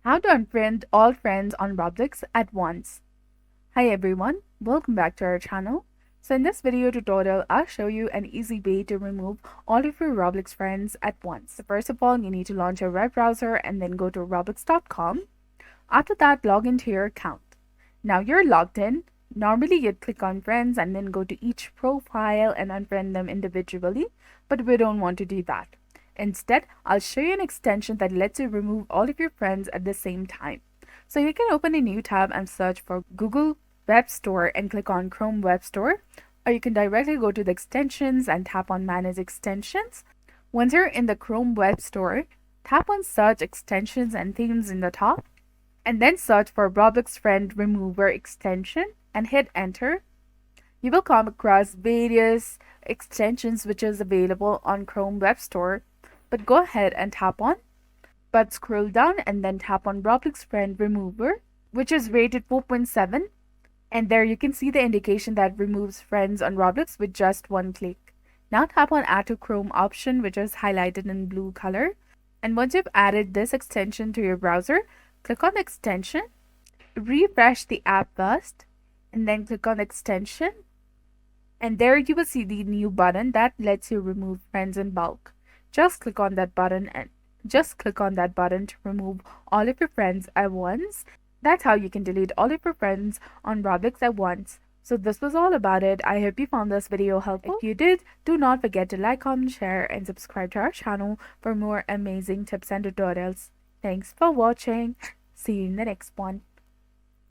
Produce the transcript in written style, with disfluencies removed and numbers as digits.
How to unfriend all friends on Roblox at once. Hi everyone, welcome back to our channel. So in this video tutorial, I'll show you an easy way to remove all of your Roblox friends at once. So first of all, you need to launch your web browser and then go to roblox.com. After that, log into your account. Now you're logged in. Normally you'd click on friends and then go to each profile and unfriend them individually, but we don't want to do that. Instead, I'll show you an extension that lets you remove all of your friends at the same time. So you can open a new tab and search for Google Web Store and click on Chrome Web Store, or you can directly go to the extensions and tap on Manage Extensions. Once you're in the Chrome Web Store, tap on Search Extensions and Themes in the top, and then search for Roblox Friend Remover extension and hit enter. You will come across various extensions which is available on Chrome Web Store, but go ahead and tap on, but scroll down and then tap on Roblox Friend Remover, which is rated 4.7, and there you can see the indication that removes friends on Roblox with just one click. Now tap on Add to Chrome option, which is highlighted in blue color, and once you've added this extension to your browser, click on the extension, refresh the app first, and then click on extension, and there you will see the new button that lets you remove friends in bulk. Just click on that button to remove all of your friends at once. That's how you can delete all of your friends on Roblox at once. So this was all about it. I hope you found this video helpful. If you did, do not forget to like, comment, share, and subscribe to our channel for more amazing tips and tutorials. Thanks for watching. See you in the next one.